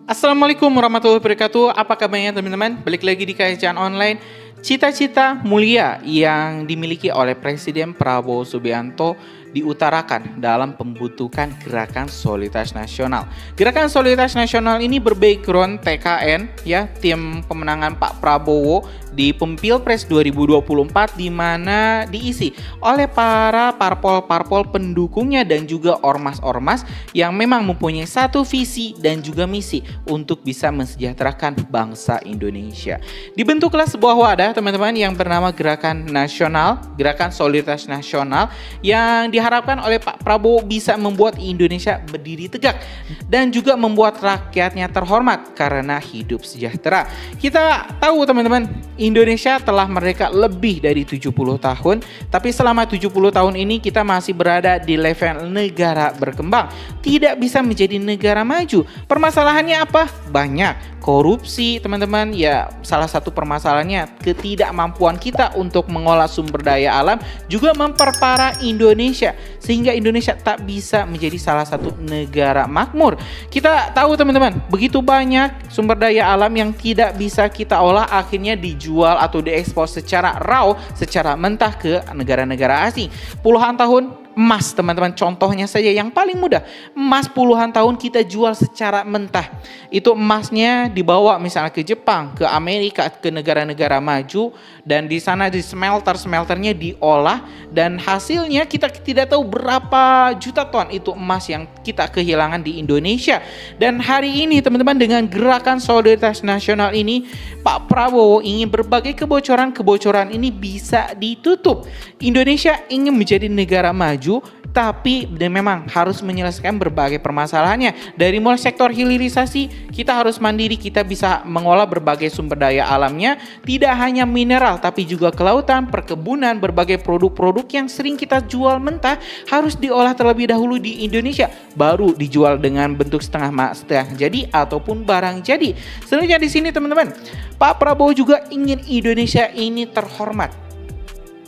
Assalamualaikum warahmatullahi wabarakatuh. Apa kabarnya teman-teman? Balik lagi di Kajian Online. Cita-cita mulia yang dimiliki oleh Presiden Prabowo Subianto diutarakan dalam pembentukan Gerakan Solidaritas Nasional. Gerakan Solidaritas Nasional ini berbackground TKN, ya, tim pemenangan Pak Prabowo di Pilpres 2024, di mana diisi oleh para parpol-parpol pendukungnya dan juga ormas-ormas yang memang mempunyai satu visi dan juga misi untuk bisa mensejahterakan bangsa Indonesia. Dibentuklah sebuah wadah teman-teman yang bernama Gerakan Nasional, Gerakan Solidaritas Nasional, yang diharapkan oleh Pak Prabowo bisa membuat Indonesia berdiri tegak dan juga membuat rakyatnya terhormat karena hidup sejahtera. Kita tahu teman-teman, Indonesia telah merdeka lebih dari 70 tahun, tapi selama 70 tahun ini kita masih berada di level negara berkembang, tidak bisa menjadi negara maju. Permasalahannya apa? Banyak. Korupsi teman-teman, ya salah satu permasalahannya ketidakmampuan kita untuk mengolah sumber daya alam juga memperparah Indonesia sehingga Indonesia tak bisa menjadi salah satu negara makmur. Kita tahu teman-teman, begitu banyak sumber daya alam yang tidak bisa kita olah, akhirnya dijual atau diekspor secara raw, secara mentah ke negara-negara asing. Puluhan tahun emas teman-teman, contohnya saja yang paling mudah, emas puluhan tahun kita jual secara mentah. Itu emasnya dibawa misalnya ke Jepang, ke Amerika, ke negara-negara maju, dan di sana di smelternya diolah, dan hasilnya kita tidak tahu berapa juta ton itu emas yang kita kehilangan di Indonesia. Dan hari ini teman-teman, dengan Gerakan Solidaritas Nasional ini, Pak Prabowo ingin berbagai kebocoran ini bisa ditutup. Indonesia ingin menjadi negara maju, tapi memang harus menyelesaikan berbagai permasalahannya. Dari mulai sektor hilirisasi, kita harus mandiri, kita bisa mengolah berbagai sumber daya alamnya, tidak hanya mineral tapi juga kelautan, perkebunan, berbagai produk-produk yang sering kita jual mentah harus diolah terlebih dahulu di Indonesia, baru dijual dengan bentuk setengah jadi ataupun barang jadi. Selanjutnya di sini teman-teman, Pak Prabowo juga ingin Indonesia ini terhormat.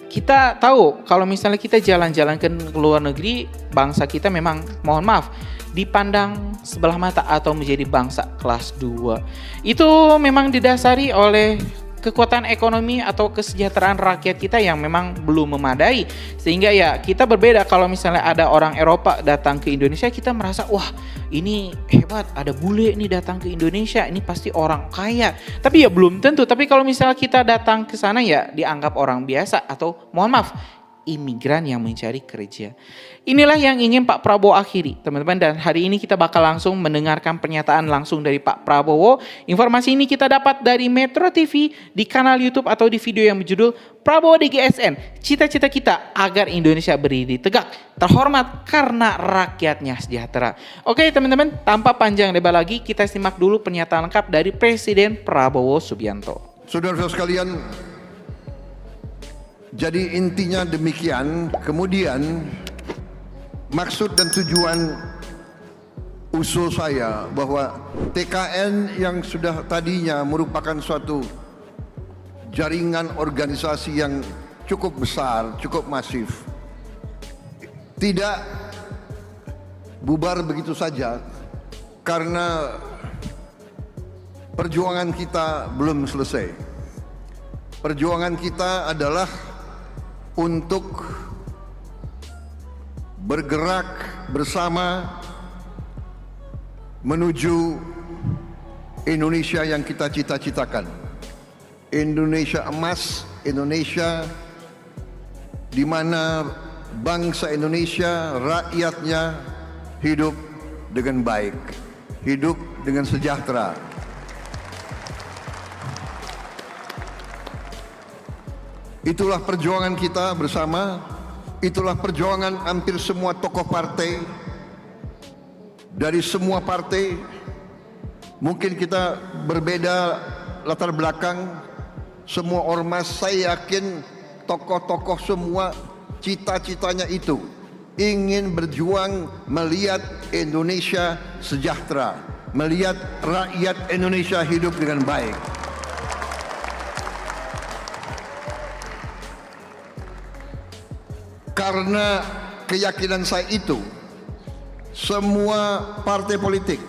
Kita tahu kalau misalnya kita jalan-jalan ke luar negeri, bangsa kita memang, mohon maaf, dipandang sebelah mata atau menjadi bangsa kelas 2. Itu memang didasari oleh kekuatan ekonomi atau kesejahteraan rakyat kita yang memang belum memadai. Sehingga ya kita berbeda, kalau misalnya ada orang Eropa datang ke Indonesia, kita merasa wah ini hebat, ada bule nih datang ke Indonesia, ini pasti orang kaya. Tapi ya belum tentu. Tapi kalau misalnya kita datang ke sana ya dianggap orang biasa atau mohon maaf, imigran yang mencari kerja. Inilah yang ingin Pak Prabowo akhiri teman-teman, dan hari ini kita bakal langsung mendengarkan pernyataan langsung dari Pak Prabowo. Informasi ini kita dapat dari Metro TV di kanal YouTube atau di video yang berjudul Prabowo DGSN, cita-cita kita agar Indonesia berdiri tegak, terhormat karena rakyatnya sejahtera. Oke teman-teman, tanpa panjang lebar lagi, kita simak dulu pernyataan lengkap dari Presiden Prabowo Subianto. Saudara-saudara sekalian, jadi intinya demikian. Kemudian maksud dan tujuan usul saya bahwa TKN yang sudah tadinya merupakan suatu jaringan organisasi yang cukup besar, cukup masif, tidak bubar begitu saja karena perjuangan kita belum selesai. Perjuangan kita adalah untuk bergerak bersama menuju Indonesia yang kita cita-citakan. Indonesia emas, Indonesia di mana bangsa Indonesia, rakyatnya hidup dengan baik, hidup dengan sejahtera. Itulah perjuangan kita bersama, itulah perjuangan hampir semua tokoh partai, dari semua partai. Mungkin kita berbeda latar belakang, semua ormas, saya yakin tokoh-tokoh semua cita-citanya itu, ingin berjuang melihat Indonesia sejahtera, melihat rakyat Indonesia hidup dengan baik. Karena keyakinan saya itu, semua partai politik,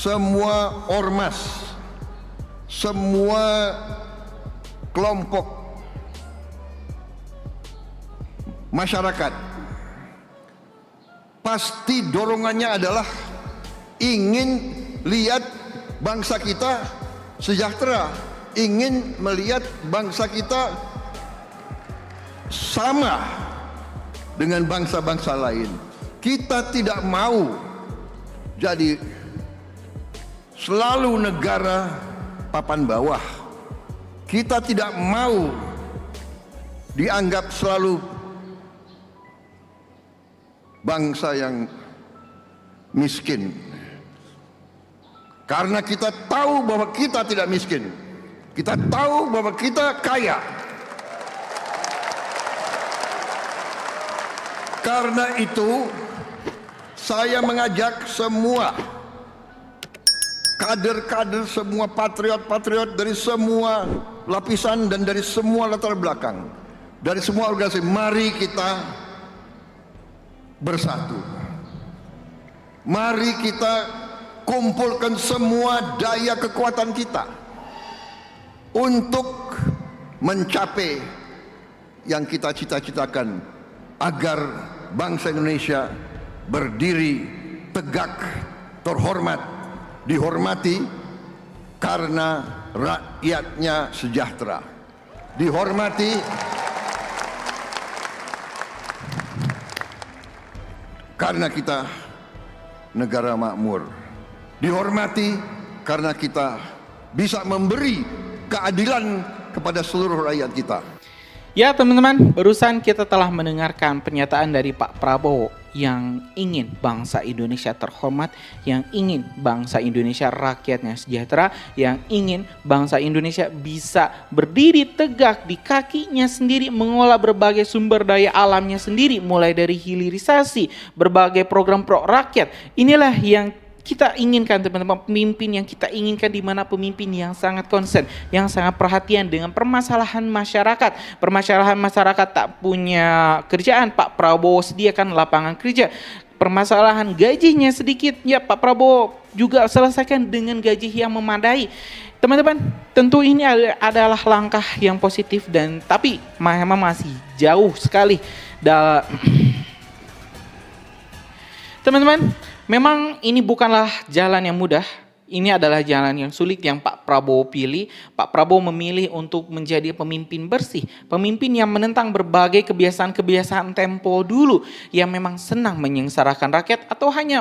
semua ormas, semua kelompok masyarakat pasti dorongannya adalah ingin lihat bangsa kita sejahtera, ingin melihat bangsa kita sama dengan bangsa-bangsa lain. Kita tidak mau jadi selalu negara papan bawah. Kita tidak mau dianggap selalu bangsa yang miskin. Karena kita tahu bahwa kita tidak miskin. Kita tahu bahwa kita kaya. Karena itu saya mengajak semua kader-kader, semua patriot-patriot dari semua lapisan dan dari semua latar belakang, dari semua organisasi, mari kita bersatu. Mari kita kumpulkan semua daya kekuatan kita untuk mencapai yang kita cita-citakan, agar bangsa Indonesia berdiri tegak, terhormat, dihormati karena rakyatnya sejahtera, dihormati karena kita negara makmur, dihormati karena kita bisa memberi keadilan kepada seluruh rakyat kita. Ya teman-teman, barusan kita telah mendengarkan pernyataan dari Pak Prabowo yang ingin bangsa Indonesia terhormat, yang ingin bangsa Indonesia rakyatnya sejahtera, yang ingin bangsa Indonesia bisa berdiri tegak di kakinya sendiri, mengolah berbagai sumber daya alamnya sendiri, mulai dari hilirisasi, berbagai program pro rakyat. Inilah yang kita inginkan teman-teman, pemimpin yang kita inginkan, di mana pemimpin yang sangat konsen, yang sangat perhatian dengan permasalahan masyarakat. Permasalahan masyarakat tak punya kerjaan, Pak Prabowo sediakan lapangan kerja. Permasalahan gajinya sedikit, ya Pak Prabowo juga selesaikan dengan gaji yang memadai. Teman-teman, tentu ini adalah langkah yang positif, dan tapi memang masih jauh sekali. Teman-teman, memang ini bukanlah jalan yang mudah. Ini adalah jalan yang sulit yang Pak Prabowo pilih. Pak Prabowo memilih untuk menjadi pemimpin bersih, pemimpin yang menentang berbagai kebiasaan-kebiasaan tempo dulu, yang memang senang menyengsarakan rakyat atau hanya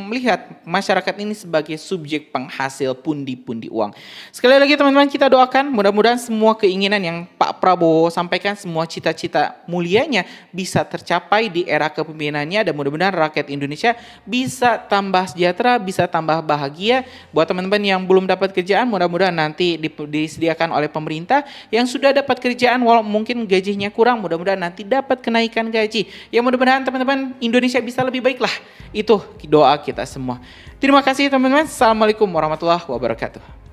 melihat masyarakat ini sebagai subjek penghasil pundi-pundi uang. Sekali lagi teman-teman, kita doakan mudah-mudahan semua keinginan yang Pak Prabowo sampaikan, semua cita-cita mulianya bisa tercapai di era kepemimpinannya, dan mudah-mudahan rakyat Indonesia bisa tambah sejahtera, bisa tambah bahagia. Buat teman-teman yang belum dapat kerjaan, mudah-mudahan nanti disediakan oleh pemerintah. Yang sudah dapat kerjaan, walau mungkin gajinya kurang, mudah-mudahan nanti dapat kenaikan gaji. Ya mudah-mudahan teman-teman Indonesia bisa lebih baik lah. Itu doa kita semua. Terima kasih teman-teman. Assalamualaikum warahmatullahi wabarakatuh.